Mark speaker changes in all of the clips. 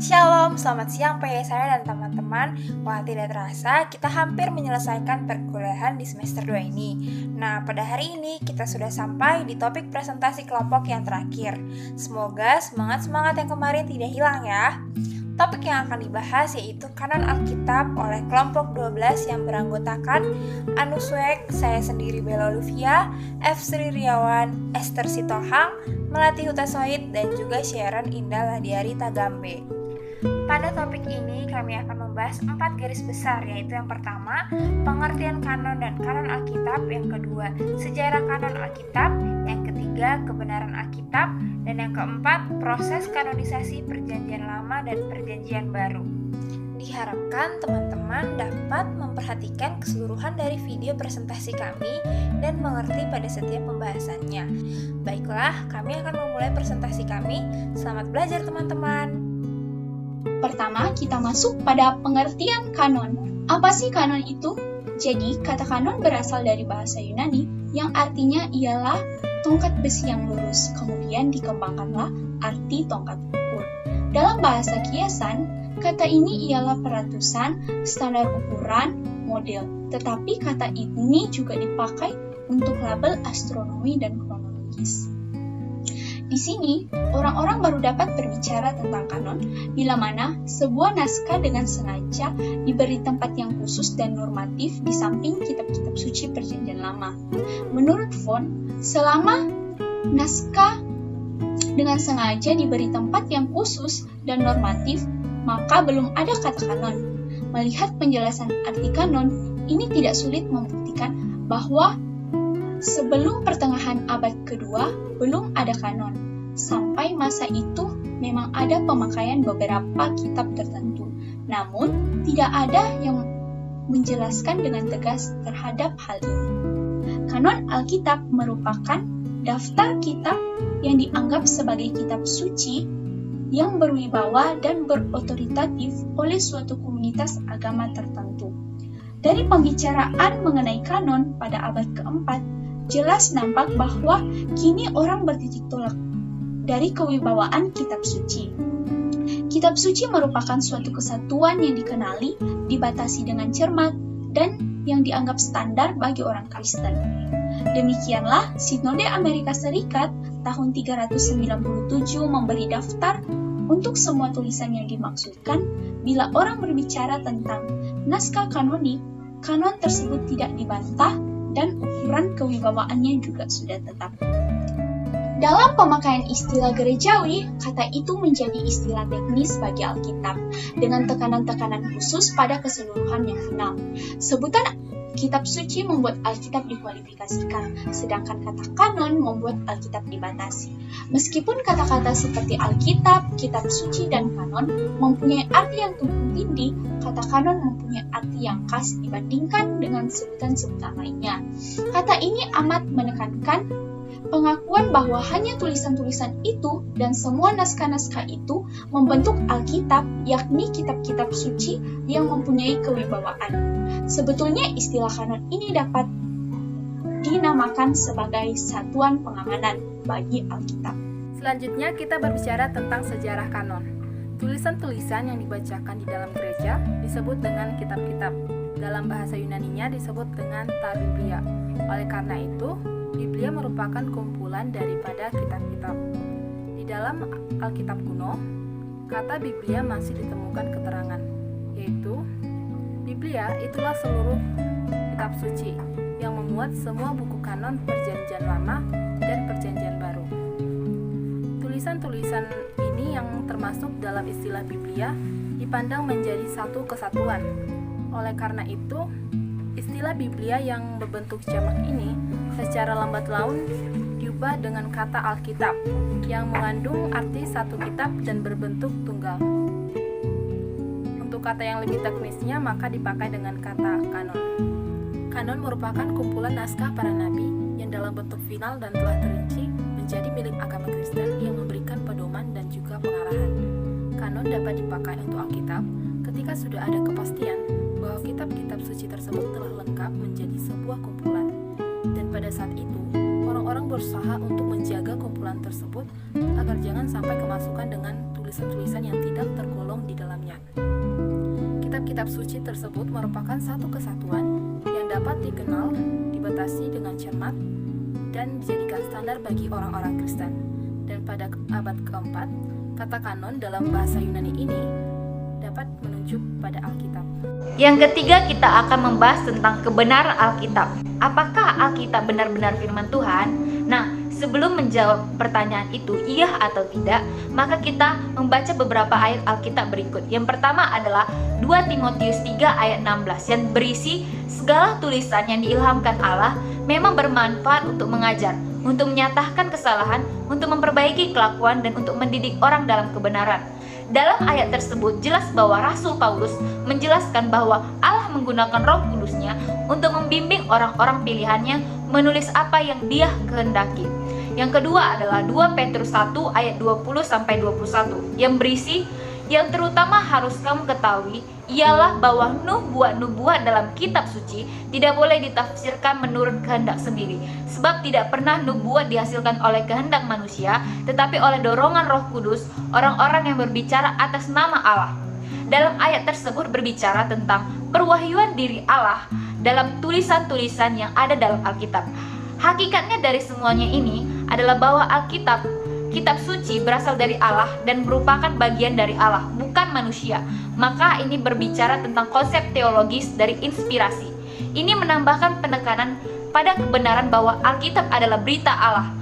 Speaker 1: Shalom, selamat siang saya dan teman-teman. Wah, tidak terasa kita hampir menyelesaikan perkuliahan di semester 2 ini. Nah, pada hari ini kita sudah sampai di topik presentasi kelompok yang terakhir. Semoga semangat-semangat yang kemarin tidak hilang ya. Topik yang akan dibahas yaitu Kanon Alkitab oleh kelompok 12 yang beranggotakan Anuswek, saya sendiri Bella Olivia, F. Sri Riawan, Esther Sitohang, Melati Hutasoid, dan juga Sharon Indah Ladiari Tagambe. Pada topik ini kami akan membahas 4 garis besar, yaitu yang pertama, pengertian kanon dan kanon Alkitab, yang kedua, sejarah kanon Alkitab, yang ketiga, kebenaran Alkitab, dan yang keempat, proses kanonisasi Perjanjian Lama dan Perjanjian Baru. Diharapkan teman-teman dapat memperhatikan keseluruhan dari video presentasi kami dan mengerti pada setiap pembahasannya. Baiklah, kami akan memulai presentasi kami. Selamat belajar teman-teman.
Speaker 2: Pertama, kita masuk pada pengertian kanon. Apa sih kanon itu? Jadi, kata kanon berasal dari bahasa Yunani yang artinya ialah tongkat besi yang lurus, kemudian dikembangkanlah arti tongkat ukur. Dalam bahasa kiasan, kata ini ialah peratusan, standar ukuran, model. Tetapi kata ini juga dipakai untuk label astronomi dan kronologis. Di sini, orang-orang baru dapat berbicara tentang kanon bila mana sebuah naskah dengan sengaja diberi tempat yang khusus dan normatif di samping kitab-kitab suci Perjanjian Lama. Menurut Font, selama naskah dengan sengaja diberi tempat yang khusus dan normatif, maka belum ada kata kanon. Melihat penjelasan arti kanon, ini tidak sulit membuktikan bahwa sebelum pertengahan abad kedua, belum ada kanon. Sampai masa itu, memang ada pemakaian beberapa kitab tertentu. Namun, tidak ada yang menjelaskan dengan tegas terhadap hal ini. Kanon Alkitab merupakan daftar kitab yang dianggap sebagai kitab suci yang berwibawa dan berotoritatif oleh suatu komunitas agama tertentu. Dari pembicaraan mengenai kanon pada abad keempat, jelas nampak bahwa kini orang bertitik tolak dari kewibawaan kitab suci. Kitab suci merupakan suatu kesatuan yang dikenali, dibatasi dengan cermat, dan yang dianggap standar bagi orang Kristen. Demikianlah, Sinode Amerika Serikat tahun 397 memberi daftar untuk semua tulisan yang dimaksudkan. Bila orang berbicara tentang naskah kanonik, kanon tersebut tidak dibantah dan ukuran kewibawaannya juga sudah tetap. Dalam pemakaian istilah gerejawi, kata itu menjadi istilah teknis bagi Alkitab, dengan tekanan-tekanan khusus pada keseluruhan yang final. Sebutan kitab suci membuat Alkitab dikualifikasikan, sedangkan kata kanon membuat Alkitab dibatasi. Meskipun kata-kata seperti Alkitab, kitab suci, dan kanon mempunyai arti yang tumpang tindih, kata kanon mempunyai arti yang khas dibandingkan dengan sebutan-sebutan lainnya. Kata ini amat menekankan pengakuan bahwa hanya tulisan-tulisan itu dan semua naskah-naskah itu membentuk Alkitab, yakni kitab-kitab suci yang mempunyai kewibawaan. Sebetulnya istilah kanon ini dapat dinamakan sebagai satuan pengamanan bagi Alkitab.
Speaker 3: Selanjutnya kita berbicara tentang sejarah kanon. Tulisan-tulisan yang dibacakan di dalam gereja disebut dengan kitab-kitab. Dalam bahasa Yunaninya disebut dengan ta Biblia. Oleh karena itu, Biblia merupakan kumpulan daripada kitab-kitab. Di dalam Alkitab kuno, kata Biblia masih ditemukan keterangan, yaitu Biblia itulah seluruh kitab suci yang memuat semua buku kanon Perjanjian Lama dan Perjanjian Baru. Tulisan-tulisan ini yang termasuk dalam istilah Biblia dipandang menjadi satu kesatuan. Oleh karena itu, istilah Biblia yang berbentuk jamak ini secara lambat laun diubah dengan kata Alkitab yang mengandung arti satu kitab dan berbentuk tunggal. Untuk kata yang lebih teknisnya maka dipakai dengan kata kanon. Kanon merupakan kumpulan naskah para nabi yang dalam bentuk final dan telah terinci menjadi milik agama Kristen yang memberikan pedoman dan juga pengarahan. Kanon dapat dipakai untuk Alkitab ketika sudah ada kepastian bahwa kitab-kitab suci tersebut telah lengkap menjadi sebuah kumpulan. Dan pada saat itu, orang-orang berusaha untuk menjaga kumpulan tersebut agar jangan sampai kemasukan dengan tulisan tulisan-tulisan yang tidak tergolong di dalamnya. Kitab-kitab suci tersebut merupakan satu kesatuan yang dapat dikenal, dibatasi dengan cermat, dan dijadikan standar bagi orang-orang Kristen. Dan pada abad keempat, kata kanon dalam bahasa Yunani ini dapat menunjuk pada Alkitab.
Speaker 4: Yang ketiga, kita akan membahas tentang kebenaran Alkitab. Apakah Alkitab benar-benar firman Tuhan? Nah, sebelum menjawab pertanyaan itu iya atau tidak, maka kita membaca beberapa ayat Alkitab berikut. Yang pertama adalah 2 Timotius 3 ayat 16 yang berisi segala tulisan yang diilhamkan Allah memang bermanfaat untuk mengajar, untuk menyatakan kesalahan, untuk memperbaiki kelakuan, dan untuk mendidik orang dalam kebenaran. Dalam ayat tersebut jelas bahwa Rasul Paulus menjelaskan bahwa Allah menggunakan Roh Kudus-Nya untuk membimbing orang-orang pilihannya menulis apa yang Dia kehendaki. Yang kedua adalah 2 Petrus 1 ayat 20-21 yang berisi yang terutama harus kamu ketahui ialah bahwa nubuat-nubuat dalam kitab suci tidak boleh ditafsirkan menurut kehendak sendiri, sebab tidak pernah nubuat dihasilkan oleh kehendak manusia, tetapi oleh dorongan Roh Kudus, orang-orang yang berbicara atas nama Allah. Dalam ayat tersebut berbicara tentang perwahyuan diri Allah dalam tulisan-tulisan yang ada dalam Alkitab. Hakikatnya dari semuanya ini adalah bahwa Alkitab, kitab suci, berasal dari Allah dan merupakan bagian dari Allah, bukan manusia. Maka ini berbicara tentang konsep teologis dari inspirasi. Ini menambahkan penekanan pada kebenaran bahwa Alkitab adalah berita Allah,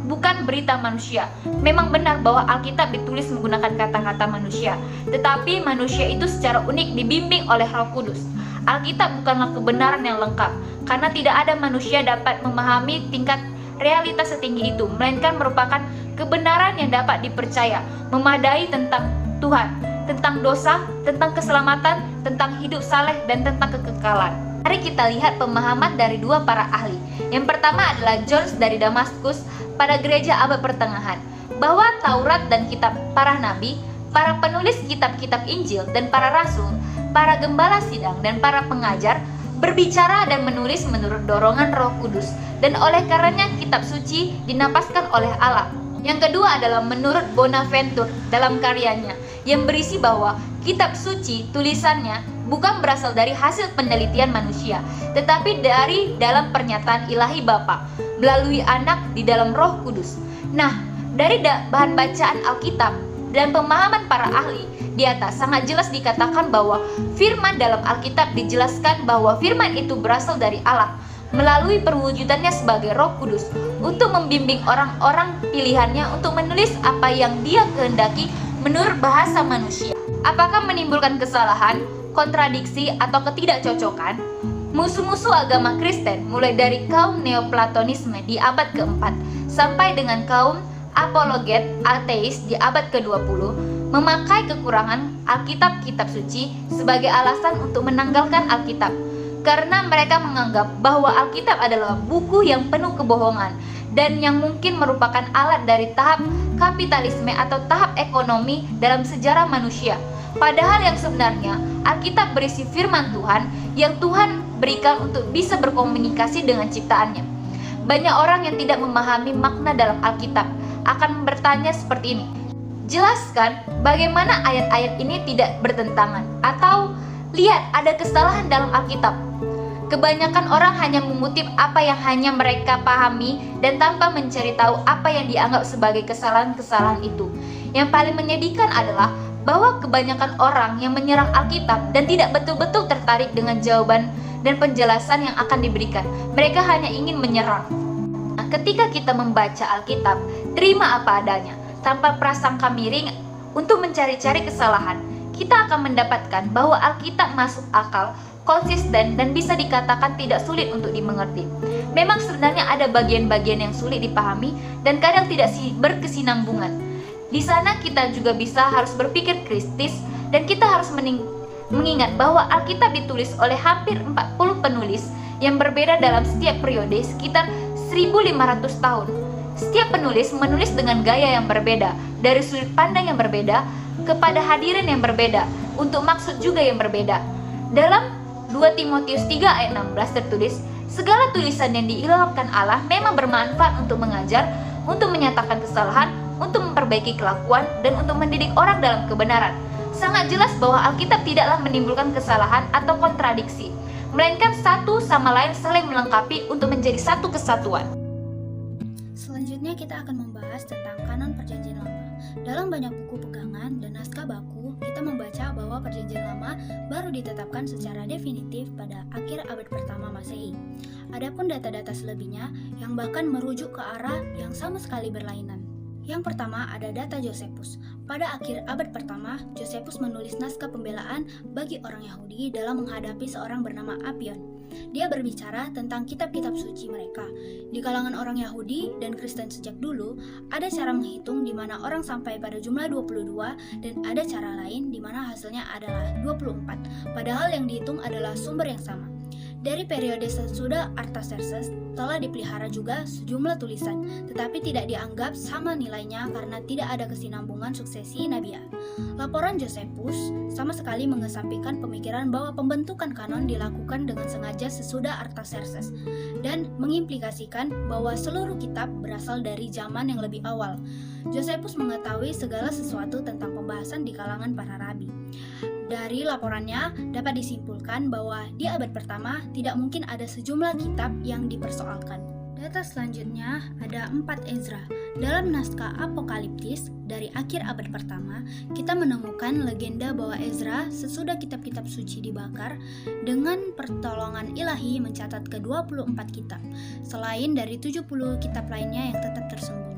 Speaker 4: bukan berita manusia. Memang benar bahwa Alkitab ditulis menggunakan kata-kata manusia, tetapi manusia itu secara unik dibimbing oleh Roh Kudus. Alkitab bukanlah kebenaran yang lengkap, karena tidak ada manusia dapat memahami tingkat realitas setinggi itu, melainkan merupakan kebenaran yang dapat dipercaya, memadai tentang Tuhan, tentang dosa, tentang keselamatan, tentang hidup saleh, dan tentang kekekalan. Mari kita lihat pemahaman dari dua para ahli. Yang pertama adalah Jones dari Damaskus pada gereja abad pertengahan, bahwa Taurat dan kitab para nabi, para penulis kitab-kitab Injil dan para rasul, para gembala sidang dan para pengajar berbicara dan menulis menurut dorongan Roh Kudus, dan oleh karenanya kitab suci dinapaskan oleh Allah. Yang kedua adalah menurut Bonaventure dalam karyanya yang berisi bahwa kitab suci tulisannya bukan berasal dari hasil penelitian manusia, tetapi dari dalam pernyataan ilahi Bapa melalui Anak di dalam Roh Kudus. Nah, dari bahan bacaan Alkitab dan pemahaman para ahli di atas sangat jelas dikatakan bahwa firman dalam Alkitab dijelaskan bahwa firman itu berasal dari Allah melalui perwujudannya sebagai Roh Kudus untuk membimbing orang-orang pilihannya untuk menulis apa yang Dia kehendaki menurut bahasa manusia. Apakah menimbulkan kesalahan, kontradiksi, atau ketidakcocokan? Musuh-musuh agama Kristen mulai dari kaum Neoplatonisme di abad keempat sampai dengan kaum apologet ateis di abad ke-20 memakai kekurangan Alkitab-kitab suci sebagai alasan untuk menanggalkan Alkitab, karena mereka menganggap bahwa Alkitab adalah buku yang penuh kebohongan dan yang mungkin merupakan alat dari tahap kapitalisme atau tahap ekonomi dalam sejarah manusia. Padahal yang sebenarnya Alkitab berisi firman Tuhan yang Tuhan berikan untuk bisa berkomunikasi dengan ciptaannya. Banyak orang yang tidak memahami makna dalam Alkitab akan bertanya seperti ini, jelaskan bagaimana ayat-ayat ini tidak bertentangan, atau lihat ada kesalahan dalam Alkitab. Kebanyakan orang hanya mengutip apa yang hanya mereka pahami dan tanpa mencari tahu apa yang dianggap sebagai kesalahan-kesalahan itu. Yang paling menyedihkan adalah bahwa kebanyakan orang yang menyerang Alkitab dan tidak betul-betul tertarik dengan jawaban dan penjelasan yang akan diberikan. Mereka hanya ingin menyerang. Nah, ketika kita membaca Alkitab, terima apa adanya, tanpa prasangka miring untuk mencari-cari kesalahan. Kita akan mendapatkan bahwa Alkitab masuk akal, konsisten, dan bisa dikatakan tidak sulit untuk dimengerti. Memang sebenarnya ada bagian-bagian yang sulit dipahami dan kadang tidak berkesinambungan. Di sana kita juga harus berpikir kritis, dan kita harus mengingat bahwa Alkitab ditulis oleh hampir 40 penulis yang berbeda dalam setiap periode sekitar 1500 tahun. Setiap penulis menulis dengan gaya yang berbeda, dari sudut pandang yang berbeda, kepada hadirin yang berbeda, untuk maksud juga yang berbeda. Dalam 2 Timotius 3 ayat 16 tertulis, segala tulisan yang diilhamkan Allah memang bermanfaat untuk mengajar, untuk menyatakan kesalahan, untuk memperbaiki kelakuan dan untuk mendidik orang dalam kebenaran. Sangat jelas bahwa Alkitab tidaklah menimbulkan kesalahan atau kontradiksi, melainkan satu sama lain saling melengkapi untuk menjadi satu kesatuan.
Speaker 5: Selanjutnya kita akan membahas tentang kanon Perjanjian Lama. Dalam banyak buku pegangan dan naskah baku, kita membaca bahwa Perjanjian Lama baru ditetapkan secara definitif pada akhir abad pertama Masehi. Adapun data-data selebihnya yang bahkan merujuk ke arah yang sama sekali berlainan. Yang pertama ada data Josephus. Pada akhir abad pertama, Josephus menulis naskah pembelaan bagi orang Yahudi dalam menghadapi seorang bernama Apion. Dia berbicara tentang kitab-kitab suci mereka. Di kalangan orang Yahudi dan Kristen sejak dulu, ada cara menghitung di mana orang sampai pada jumlah 22 dan ada cara lain di mana hasilnya adalah 24, padahal yang dihitung adalah sumber yang sama. Dari periode sesudah Artaxerxes telah dipelihara juga sejumlah tulisan, tetapi tidak dianggap sama nilainya karena tidak ada kesinambungan suksesi nabiah. Laporan Josephus sama sekali mengesampingkan pemikiran bahwa pembentukan kanon dilakukan dengan sengaja sesudah Artaxerxes dan mengimplikasikan bahwa seluruh kitab berasal dari zaman yang lebih awal. Josephus mengetahui segala sesuatu tentang pembahasan di kalangan para rabi. Dari laporannya dapat disimpulkan bahwa di abad pertama tidak mungkin ada sejumlah kitab yang dipersoalkan. Data selanjutnya ada 4 Ezra. Dalam naskah apokaliptis dari akhir abad pertama, kita menemukan legenda bahwa Ezra sesudah kitab-kitab suci dibakar dengan pertolongan ilahi mencatat ke-24 kitab, selain dari 70 kitab lainnya yang tetap tersembunyi.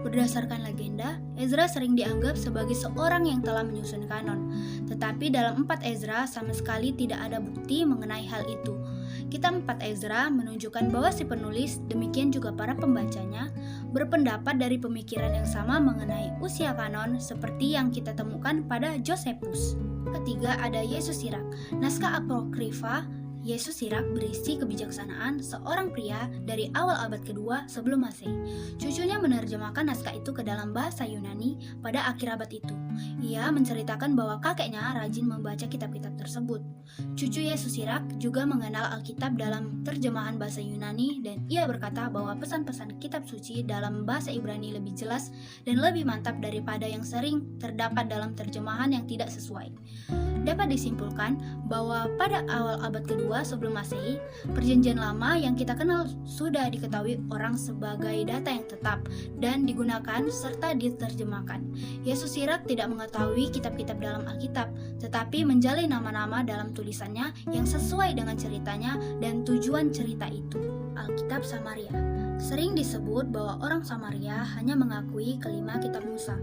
Speaker 5: Berdasarkan legenda, Ezra sering dianggap sebagai seorang yang telah menyusun kanon, tetapi dalam 4 Ezra sama sekali tidak ada bukti mengenai hal itu. Kitab 4 Ezra menunjukkan bahwa si penulis, demikian juga para pembacanya, berpendapat dari pemikiran yang sama mengenai usia kanon seperti yang kita temukan pada Josephus. Ketiga ada Yesus Sirak. Naskah Apokrifa Yesus Sirak berisi kebijaksanaan seorang pria dari awal abad kedua sebelum Masehi. Cucunya menerjemahkan naskah itu ke dalam bahasa Yunani pada akhir abad itu. Ia menceritakan bahwa kakeknya rajin membaca kitab-kitab tersebut. Cucu Yesus Sirak juga mengenal Alkitab dalam terjemahan bahasa Yunani dan ia berkata bahwa pesan-pesan kitab suci dalam bahasa Ibrani lebih jelas dan lebih mantap daripada yang sering terdapat dalam terjemahan yang tidak sesuai. Dapat disimpulkan bahwa pada awal abad kedua sebelum Masehi, Perjanjian Lama yang kita kenal sudah diketahui orang sebagai data yang tetap dan digunakan serta diterjemahkan. Yesus Sirak tidak mengetahui kitab-kitab dalam Alkitab, tetapi menjalin nama-nama dalam tulisannya yang sesuai dengan ceritanya dan tujuan cerita itu. Alkitab Samaria. Sering disebut bahwa orang Samaria hanya mengakui kelima kitab Musa.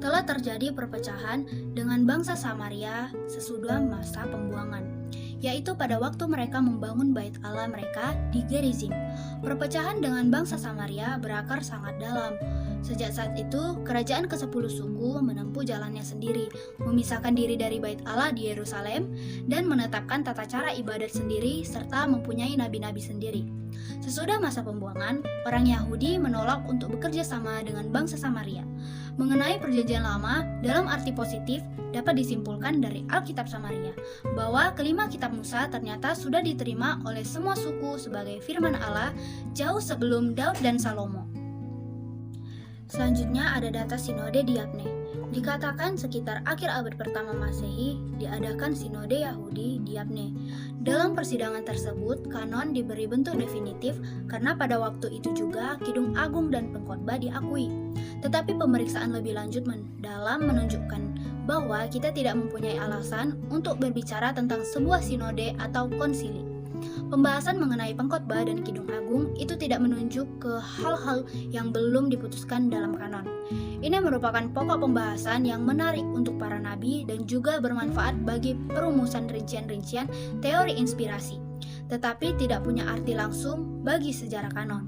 Speaker 5: Telah terjadi perpecahan dengan bangsa Samaria sesudah masa pembuangan, yaitu pada waktu mereka membangun bait Allah mereka di Gerizim. Perpecahan dengan bangsa Samaria berakar sangat dalam. Sejak saat itu, kerajaan ke-10 suku menempuh jalannya sendiri, memisahkan diri dari bait Allah di Yerusalem, dan menetapkan tata cara ibadat sendiri serta mempunyai nabi-nabi sendiri. Sesudah masa pembuangan, orang Yahudi menolak untuk bekerja sama dengan bangsa Samaria. Mengenai Perjanjian Lama, dalam arti positif, dapat disimpulkan dari Alkitab Samaria, bahwa kelima kitab Musa ternyata sudah diterima oleh semua suku sebagai firman Allah jauh sebelum Daud dan Salomo. Selanjutnya ada data Sinode di Yabne. Dikatakan sekitar akhir abad pertama Masehi diadakan Sinode Yahudi di Yabne. Dalam persidangan tersebut, kanon diberi bentuk definitif karena pada waktu itu juga Kidung Agung dan Pengkhotbah diakui. Tetapi pemeriksaan lebih lanjut dalam menunjukkan bahwa kita tidak mempunyai alasan untuk berbicara tentang sebuah sinode atau konsili. Pembahasan mengenai Pengkhotbah dan Kidung Agung itu tidak menunjuk ke hal-hal yang belum diputuskan dalam kanon. Ini merupakan pokok pembahasan yang menarik untuk para nabi dan juga bermanfaat bagi perumusan rincian-rincian teori inspirasi, tetapi tidak punya arti langsung bagi sejarah kanon.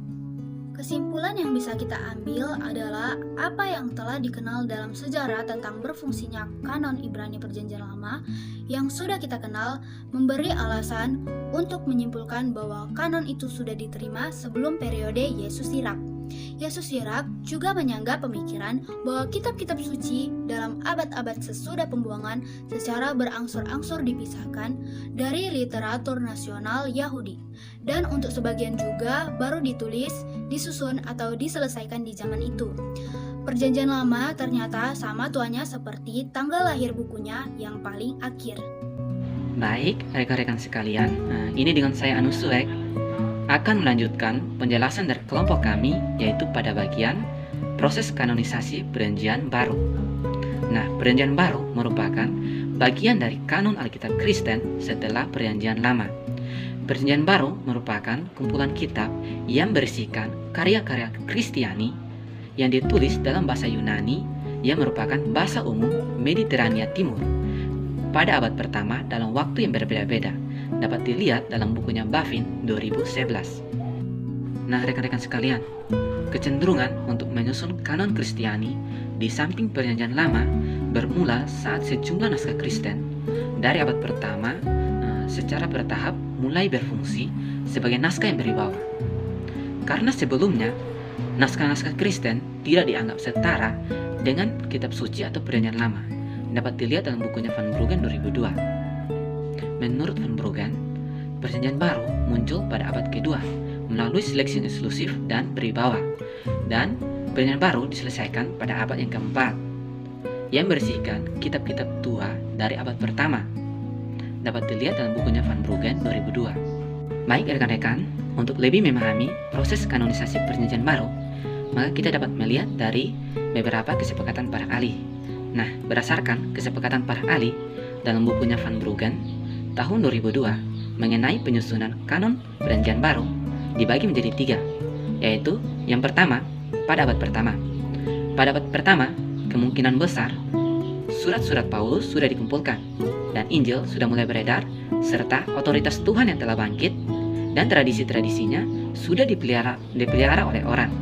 Speaker 5: Kesimpulan yang bisa kita ambil adalah apa yang telah dikenal dalam sejarah tentang berfungsinya kanon Ibrani Perjanjian Lama yang sudah kita kenal memberi alasan untuk menyimpulkan bahwa kanon itu sudah diterima sebelum periode Yesus Sirak. Yesus Sirak juga menyanggah pemikiran bahwa kitab-kitab suci dalam abad-abad sesudah pembuangan secara berangsur-angsur dipisahkan dari literatur nasional Yahudi, dan untuk sebagian juga baru ditulis, disusun, atau diselesaikan di zaman itu. Perjanjian Lama ternyata sama tuanya seperti tanggal lahir bukunya yang paling akhir.
Speaker 6: Baik, rekan-rekan sekalian, ini dengan saya Anu Suek akan melanjutkan penjelasan dari kelompok kami, yaitu pada bagian proses kanonisasi Perjanjian Baru. Nah, Perjanjian Baru merupakan bagian dari kanon Alkitab Kristen setelah Perjanjian Lama. Perjanjian Baru merupakan kumpulan kitab yang berisikan karya-karya Kristiani yang ditulis dalam bahasa Yunani yang merupakan bahasa umum Mediterania Timur pada abad pertama dalam waktu yang berbeda-beda. Dapat dilihat dalam bukunya Baffin 2011. Nah, rekan-rekan sekalian, kecenderungan untuk menyusun kanon Kristiani di samping Perjanjian Lama bermula saat sejumlah naskah Kristen dari abad pertama secara bertahap mulai berfungsi sebagai naskah yang berwibawa. Karena sebelumnya naskah-naskah Kristen tidak dianggap setara dengan kitab suci atau Perjanjian Lama. Dapat dilihat dalam bukunya Van Bruggen 2002. Menurut Van Bruggen, Perjanjian Baru muncul pada abad kedua melalui seleksi eksklusif dan berwibawa, dan Perjanjian Baru diselesaikan pada abad yang keempat yang berisikan kitab-kitab tua dari abad pertama. Dapat dilihat dalam bukunya Van Bruggen 2002. Baik rekan-rekan, untuk lebih memahami proses kanonisasi Perjanjian Baru, maka kita dapat melihat dari beberapa kesepakatan para ahli. Nah, berdasarkan kesepakatan para ahli dalam bukunya Van Bruggen tahun 2002 mengenai penyusunan kanon Perjanjian Baru dibagi menjadi 3, yaitu yang pertama, pada abad pertama. Pada abad pertama, kemungkinan besar surat-surat Paulus sudah dikumpulkan dan Injil sudah mulai beredar, serta otoritas Tuhan yang telah bangkit dan tradisi-tradisinya sudah dipelihara oleh orang.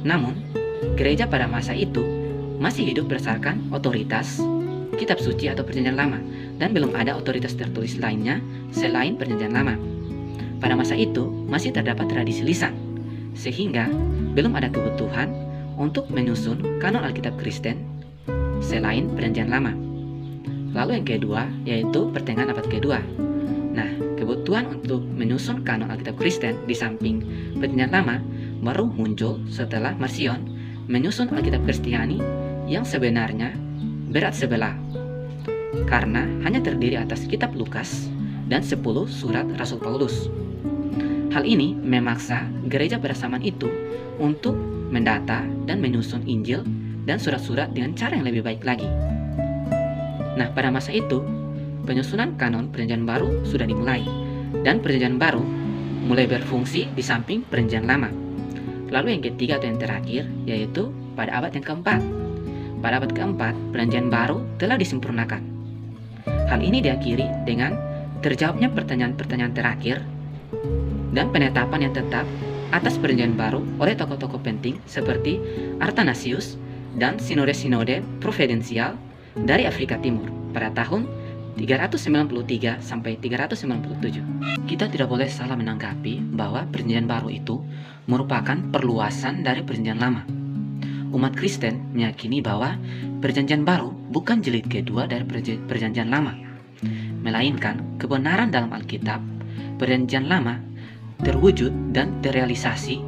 Speaker 6: Namun, gereja pada masa itu masih hidup berdasarkan otoritas kitab suci atau Perjanjian Lama, dan belum ada otoritas tertulis lainnya selain Perjanjian Lama. Pada masa itu masih terdapat tradisi lisan, sehingga belum ada kebutuhan untuk menyusun kanon Alkitab Kristen selain Perjanjian Lama. Lalu yang kedua yaitu pertengahan abad kedua. Nah, kebutuhan untuk menyusun kanon Alkitab Kristen di samping Perjanjian Lama baru muncul setelah Marcion menyusun Alkitab Kristiani yang sebenarnya berat sebelah, karena hanya terdiri atas kitab Lukas dan 10 surat Rasul Paulus. Hal ini memaksa gereja pada zaman itu untuk mendata dan menyusun Injil dan surat-surat dengan cara yang lebih baik lagi. Nah, pada masa itu, penyusunan kanon Perjanjian Baru sudah dimulai, dan Perjanjian Baru mulai berfungsi di samping Perjanjian Lama. Lalu yang ketiga atau yang terakhir, yaitu pada abad yang keempat. Pada abad keempat, Perjanjian Baru telah disempurnakan. Hal ini diakhiri dengan terjawabnya pertanyaan-pertanyaan terakhir dan penetapan yang tetap atas Perjanjian Baru oleh tokoh-tokoh penting seperti Athanasius dan sinode-sinode providensial dari Afrika Timur pada tahun 393 sampai 397. Kita tidak boleh salah menanggapi bahwa Perjanjian Baru itu merupakan perluasan dari Perjanjian Lama. Umat Kristen meyakini bahwa Perjanjian Baru bukan jilid kedua dari Perjanjian Lama, melainkan kebenaran dalam Alkitab. Perjanjian Lama terwujud dan terrealisasi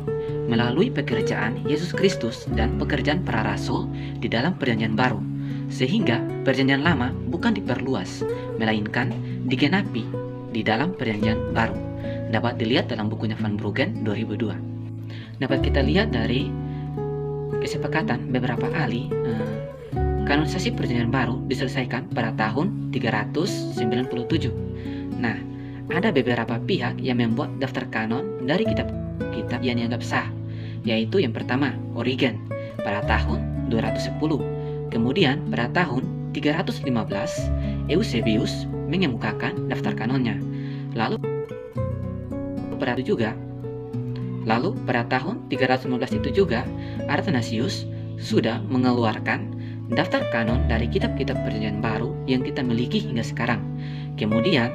Speaker 6: melalui pekerjaan Yesus Kristus dan pekerjaan para rasul di dalam Perjanjian Baru, sehingga Perjanjian Lama bukan diperluas, melainkan digenapi di dalam Perjanjian Baru. Dapat dilihat dalam bukunya Van Bruggen 2002. Dapat kita lihat dari kesepakatan beberapa ahli, kanonisasi Perjanjian Baru diselesaikan pada tahun 397. Nah, ada beberapa pihak yang membuat daftar kanon dari kitab-kitab yang dianggap sah, yaitu yang pertama, Origen pada tahun 210. Kemudian pada tahun 315, Eusebius mengemukakan daftar kanonnya. Lalu pada tahun 315 itu juga Athanasius sudah mengeluarkan daftar kanon dari kitab-kitab Perjanjian Baru yang kita miliki hingga sekarang. Kemudian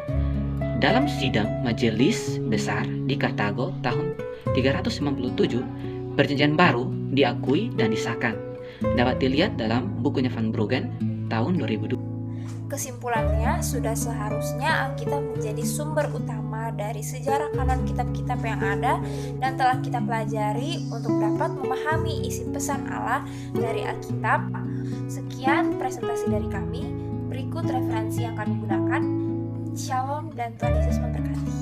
Speaker 6: dalam sidang majelis besar di Kartago tahun 397, Perjanjian Baru diakui dan disahkan. Dapat dilihat dalam bukunya Van Bruggen tahun 2002.
Speaker 1: Kesimpulannya, sudah seharusnya Alkitab menjadi sumber utama dari sejarah kanon kitab-kitab yang ada dan telah kita pelajari untuk dapat memahami isi pesan Allah dari Alkitab. Sekian presentasi dari kami. Berikut referensi yang kami gunakan. Shalom dan Tuhan Yesus memberkati.